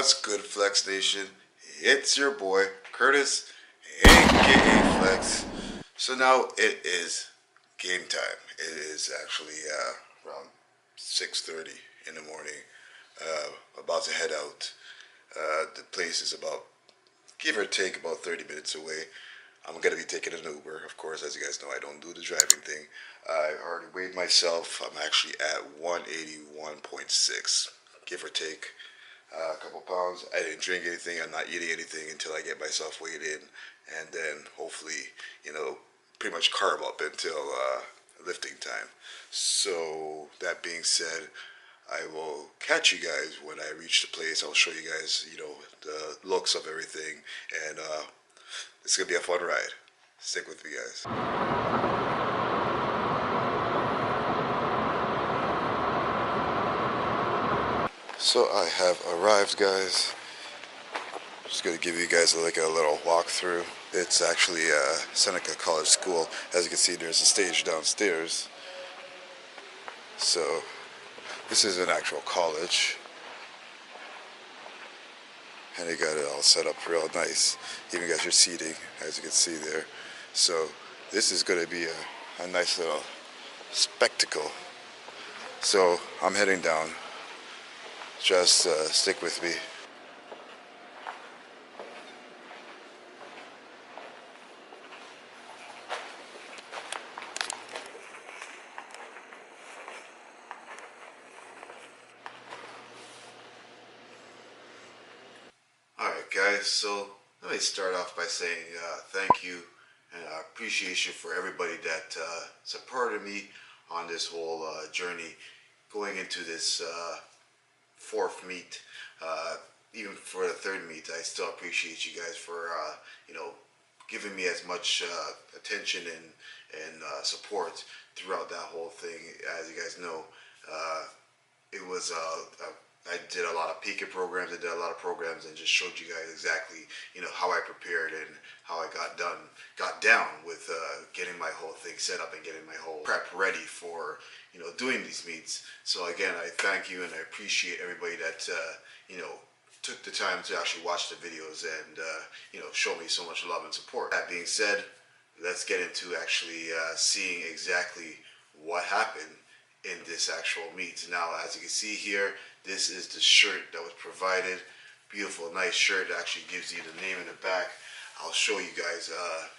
What's good, Flex Nation? It's your boy Curtis, aka Flex. So now it is game time. It is actually around 6:30 in the morning. About to head out. The place is about, give or take, about 30 minutes away. I'm gonna be taking an Uber, of course. As you guys know, I don't do the driving thing. I already weighed myself. I'm actually at 181.6, give or take. A couple pounds. I didn't drink anything. I'm not eating anything until I get myself weighed in, and then hopefully, pretty much carb up until lifting time. So that being said, I will catch you guys when I reach the place. I'll show you guys, the looks of everything, and it's gonna be a fun ride. Stick with me, guys. So I have arrived, guys. Just gonna give you guys a little walkthrough. It's actually Seneca College School. As you can see, there's a stage downstairs. So this is an actual college, and they got it all set up real nice. Even got your seating, as you can see there. So this is gonna be a nice little spectacle. So I'm heading down. Just stick with me. Alright guys, so let me start off by saying thank you and appreciation for everybody that supported me on this whole journey going into this fourth meet. Even for the third meet, I still appreciate you guys for giving me as much attention and support throughout that whole thing. As you guys know, it was I did a lot of peaking programs. I did a lot of programs and just showed you guys exactly how I prepared and how I got down with getting my whole thing set up and getting my whole prep ready for doing these meets. So again, I thank you and I appreciate everybody that took the time to actually watch the videos and show me so much love and support. That being said, let's get into actually seeing exactly what happened in this actual meet. Now, as you can see here, this is the shirt that was provided. Beautiful, nice shirt that actually gives you the name in the back. I'll show you guys, a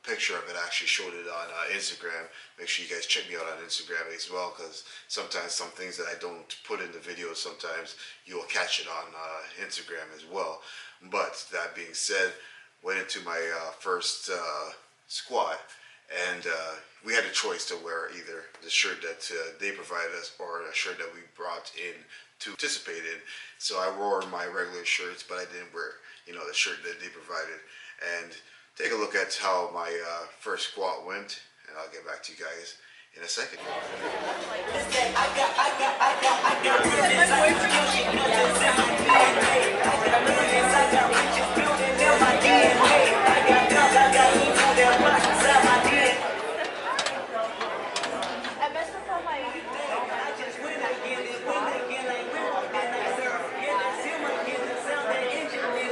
picture of it. I actually showed it on Instagram. Make sure you guys check me out on Instagram as well, because sometimes some things that I don't put in the video, sometimes you'll catch it on Instagram as well. But that being said, went into my first squat, and we had a choice to wear either the shirt that they provided us or a shirt that we brought in to participate in. So I wore my regular shirts, but I didn't wear the shirt that they provided. And take a look at how my first squat went, and I'll get back to you guys in a second.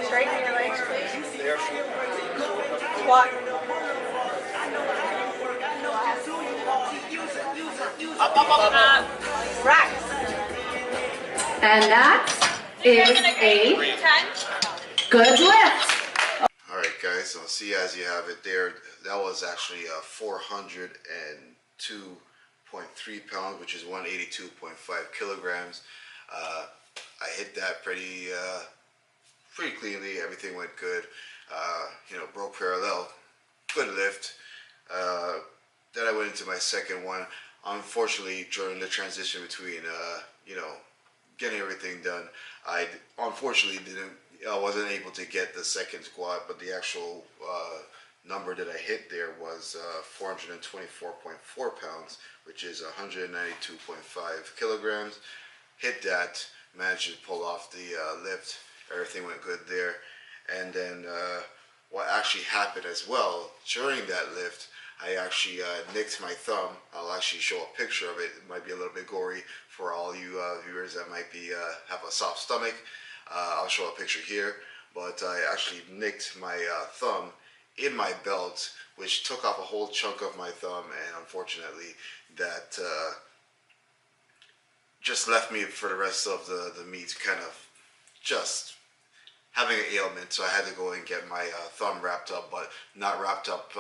Straighten your legs, please. Squat. Right. And that is a good lift. Alright guys, so see as you have it there, that was actually 402.3 pounds, which is 182.5 kilograms. I hit that pretty cleanly. Everything went good. Broke parallel, good lift. Then I went into my second one. Unfortunately, during the transition between getting everything done, I unfortunately wasn't able to get the second squat, but the actual number that I hit there was 424.4 pounds, which is 192.5 kilograms. Hit that, managed to pull off the lift. Everything went good there. And then what actually happened as well during that lift, I actually nicked my thumb. I'll actually show a picture of it. It might be a little bit gory for all you viewers that might be have a soft stomach. I'll show a picture here, but I actually nicked my thumb in my belt, which took off a whole chunk of my thumb, and unfortunately that just left me for the rest of the meet kind of just having an ailment. So I had to go and get my thumb wrapped up, but not wrapped up,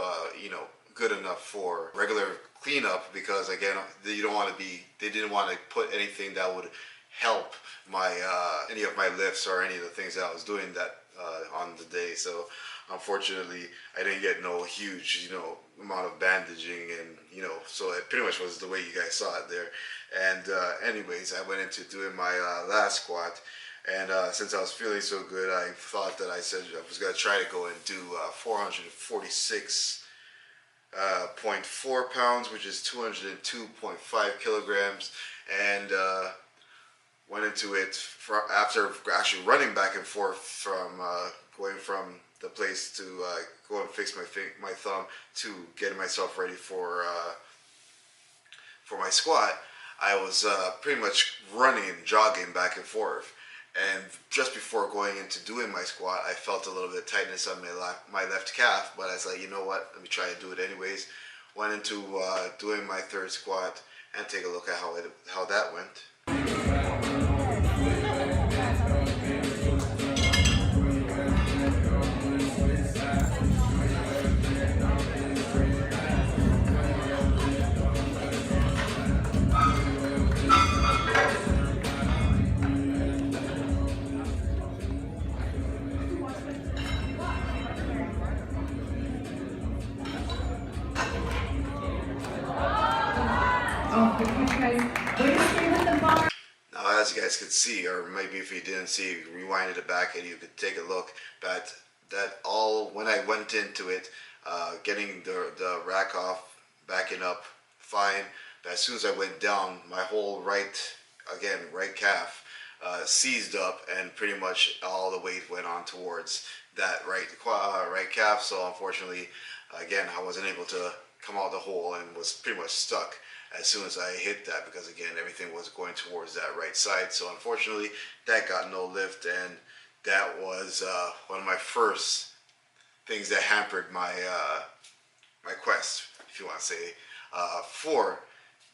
good enough for regular cleanup, because again, you don't want to be, they didn't want to put anything that would help my any of my lifts or any of the things that I was doing that on the day. So unfortunately I didn't get no huge amount of bandaging, and so it pretty much was the way you guys saw it there. And anyways, I went into doing my last squat, and since I was feeling so good, I thought that I said I was going to try to go and do 446.4 pounds, which is 202.5 kilograms, and went into it after actually running back and forth from going from the place to go and fix my thumb to getting myself ready for my squat. I was pretty much running and jogging back and forth. And just before going into doing my squat, I felt a little bit of tightness on my left calf, but I was like, you know what, let me try to do it anyways. Went into doing my third squat, and take a look at how that went. Now, as you guys could see, or maybe if you didn't see, rewinded it back and you could take a look, but that all, when I went into it, getting the rack off, backing up, fine. But as soon as I went down, my whole right calf seized up, and pretty much all the weight went on towards that right calf. So unfortunately, again, I wasn't able to come out the hole and was pretty much stuck as soon as I hit that, because again, everything was going towards that right side. So unfortunately, that got no lift, and that was one of my first things that hampered my my quest, if you want to say, for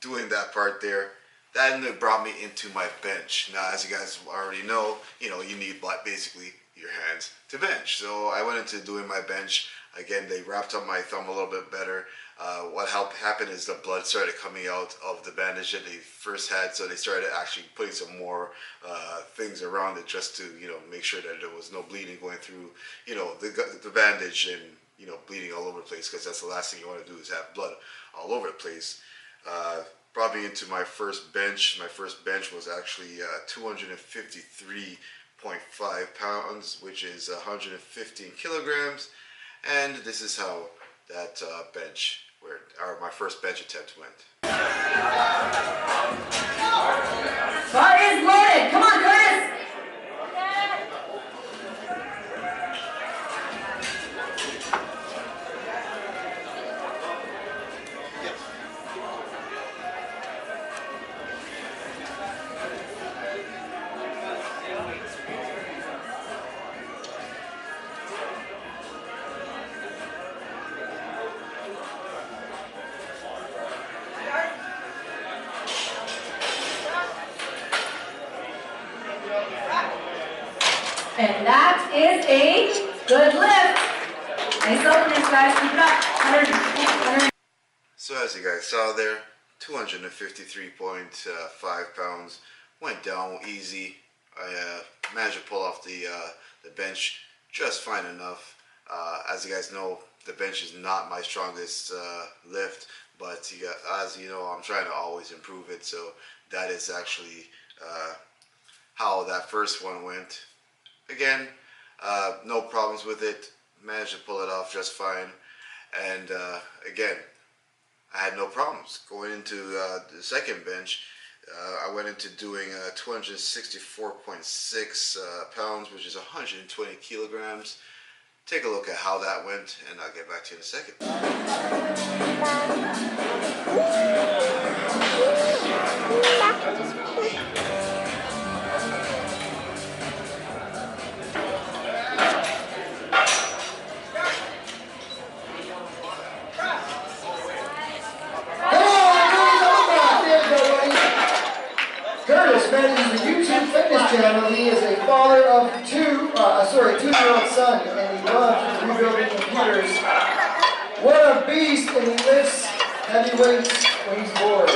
doing that part there. That ended up brought me into my bench. Now, as you guys already know, you need basically your hands to bench. So I went into doing my bench. Again, they wrapped up my thumb a little bit better. What happened is the blood started coming out of the bandage that they first had, so they started actually putting some more things around it, just to make sure that there was no bleeding going through the bandage, and bleeding all over the place, because that's the last thing you want to do is have blood all over the place. Brought me into my first bench. My first bench was actually 253.5 pounds, which is 115 kilograms. And this is how that my first bench attempt went. Spot is loaded. Come on, Curtis. And that is a good lift. Nice openings, guys. Keep it up. 100. So as you guys saw there, 253.5 pounds. Went down easy. I managed to pull off the bench just fine enough. As you guys know, the bench is not my strongest lift, but as you know, I'm trying to always improve it. So that is actually how that first one went. Again, no problems with it. Managed to pull it off just fine. And again, I had no problems going into the second bench. I went into doing 264.6 pounds, which is 120 kilograms. Take a look at how that went, and I'll get back to you in a second. putters. What a beast, and he lifts heavy weights when he's bored.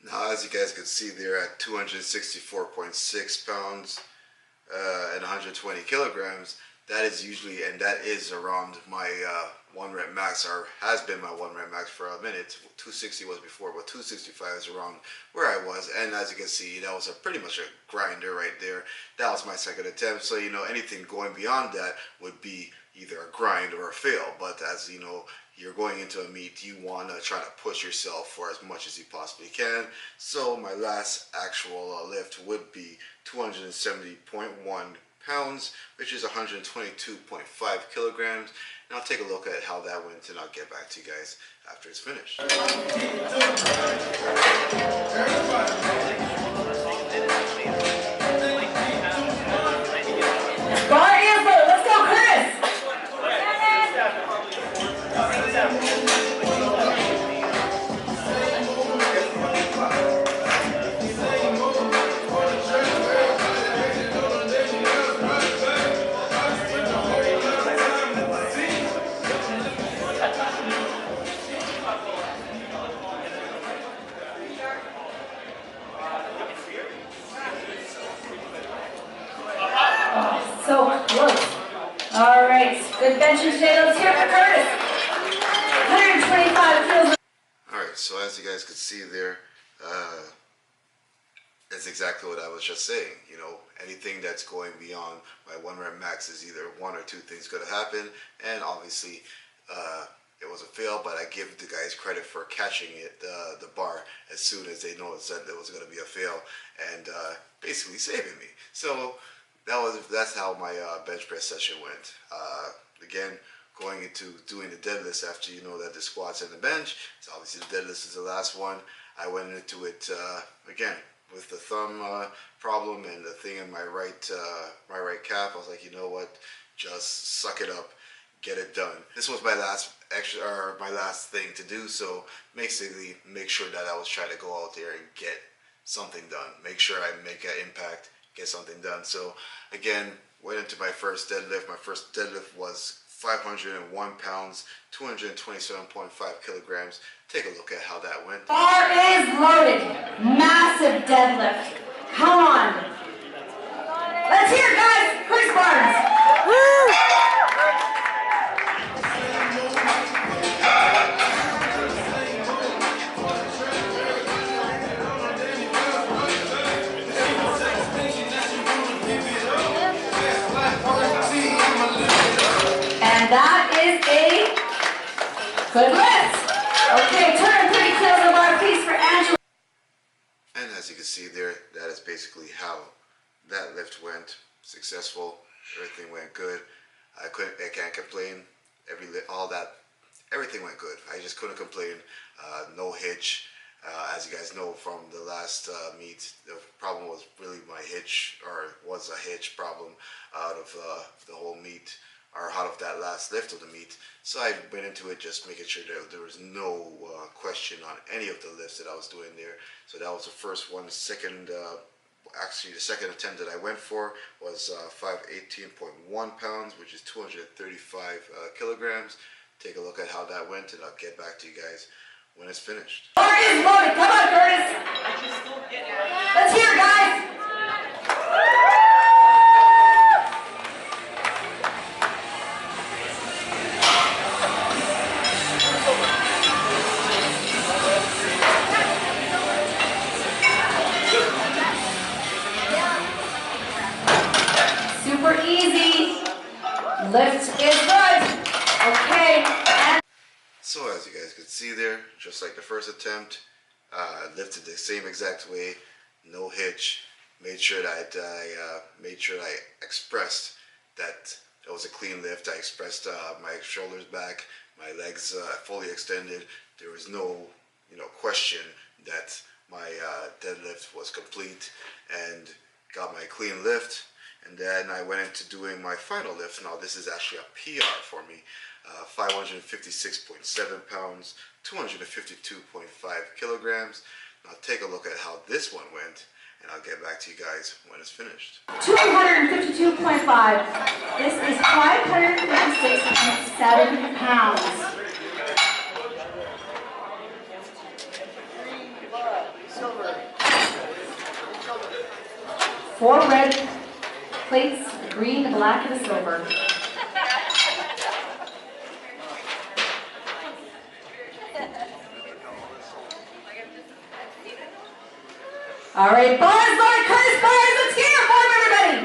Now, as you guys can see there, at 264.6 pounds and 120 kilograms, that is usually, and that is around my 1 rep max, or has been my 1 rep max for a minute. 260 was before, but 265 is around where I was. And as you can see, that was pretty much a grinder right there. That was my second attempt. So, you know, anything going beyond that would be either a grind or a fail. But as you know, you're going into a meet, you want to try to push yourself for as much as you possibly can. So my last actual lift would be 270.1 pounds, which is 122.5 kilograms. And I'll take a look at how that went, and I'll get back to you guys after it's finished. Bar is low. Let's go, Chris. So close. All right, good benching today. Let's hear it for Curtis. 125 kilos. All right, so as you guys can see there, that's exactly what I was just saying. You know, anything that's going beyond my 1 rep max is either one or two things going to happen, and obviously it was a fail, but I give the guys credit for catching it, the bar, as soon as they noticed that there was going to be a fail, and basically saving me. So that's how my bench press session went. Again, going into doing the deadlifts after you know that the squats and the bench, so obviously the deadlifts is the last one. I went into it again with the thumb problem and the thing in my right calf. I was like, you know what, just suck it up, get it done. This was my last my last thing to do, so basically make sure that I was trying to go out there and get something done. Make sure I make an impact, get something done. So again, went into my first deadlift. My first deadlift was 501 pounds, 227.5 kilograms. Take a look at how that went. Bar is loaded. Massive deadlift. Come on. Let's hear it, guys. Chris Barnes. Woo! And that is a good lift. Okay, 230 kilos of bar, please, for Angela. And as you can see there, that is basically how that lift went. Successful. Everything went good. I can't complain. Everything went good. I just couldn't complain. No hitch. As you guys know from the last meet, the problem was really my hitch, or was a hitch problem out of the whole meet, or out of that last lift of the meet. So I went into it just making sure that there was no question on any of the lifts that I was doing there. So that was the first one. Actually the second attempt that I went for was 518.1 pounds, which is 235 kilograms. Take a look at how that went, and I'll get back to you guys when it's finished. Bar is loaded. Come on, Curtis. Let's hear it, guys. Super easy. Lift is good. Okay. And So as you guys could see there, just like the first attempt, lifted the same exact way, no hitch. Made sure that I expressed that it was a clean lift. I expressed my shoulders back, my legs fully extended. There was no question that my deadlift was complete, and got my clean lift. And then I went into doing my final lift. Now this is actually a PR for me. 556.7 pounds, 252.5 kilograms. Now take a look at how this one went, and I'll get back to you guys when it's finished. 252.5. This is 556.6 7 pounds. 4 red plates, the green, the black, and the silver. All right, Buzz, Lord, Curtis, Buzz, let's hear it for him, everybody.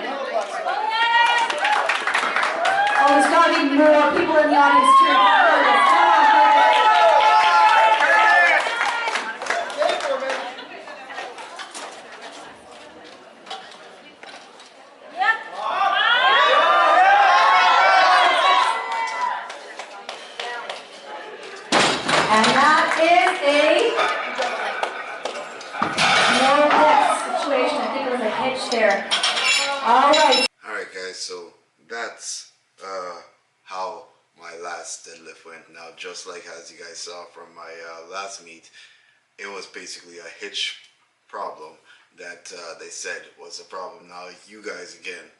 Oh, there's got to be more people in the audience cheering for Curtis. Come on, Curtis. And that is a no hit situation. I think it was a hitch there. All right. Alright guys, so that's how my last deadlift went. Now just like as you guys saw from my last meet, it was basically a hitch problem that they said was a problem. Now you guys again,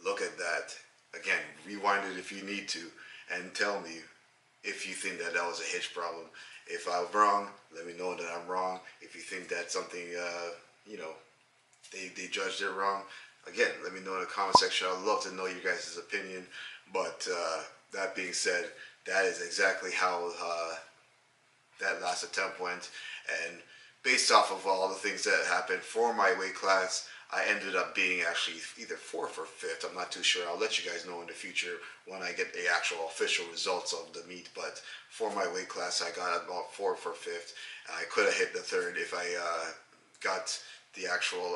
look at that. Again, rewind it if you need to and tell me if you think that that was a hitch problem. If I'm wrong, let me know that I'm wrong. If you think that something, you know, they judged it wrong, again, let me know in the comment section. I'd love to know your guys' opinion. But that being said, that is exactly how that last attempt went. And based off of all the things that happened for my weight class, I ended up being actually either 4th or 5th. I'm not too sure. I'll let you guys know in the future when I get the actual official results of the meet. But for my weight class, I got about 4th or 5th. I could have hit the 3rd if I got the actual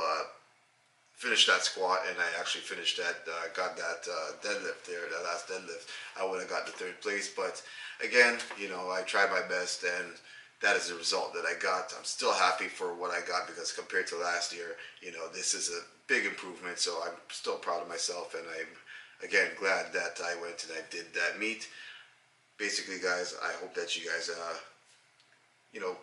finished that squat, and I actually finished that, got that deadlift there, that last deadlift. I would have got the 3rd place. But again, you know, I tried my best, and that is the result that I got. I'm still happy for what I got because compared to last year, you know, this is a big improvement. So I'm still proud of myself, and I'm again glad that I went and I did that meet. Basically, guys, I hope that you guys, you know,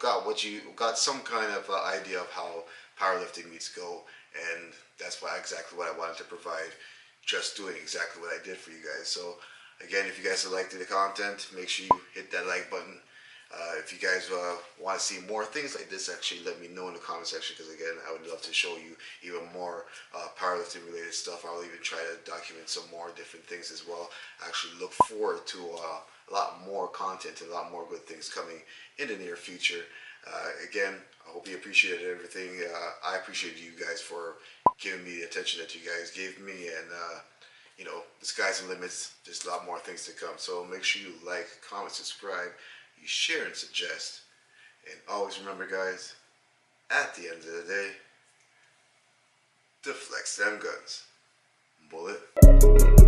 got some kind of idea of how powerlifting meets go, and that's exactly what I wanted to provide. Just doing exactly what I did for you guys. So again, if you guys have liked the content, make sure you hit that like button. If you guys want to see more things like this, actually let me know in the comment section, because again, I would love to show you even more powerlifting related stuff. I'll even try to document some more different things as well. I actually look forward to a lot more content and a lot more good things coming in the near future. Again, I hope you appreciated everything. I appreciate you guys for giving me the attention that you guys gave me, and you know, the sky's the limits. There's a lot more things to come. So make sure you like, comment, subscribe, you share and suggest. And always remember, guys, at the end of the day, to flex them guns. Bullet.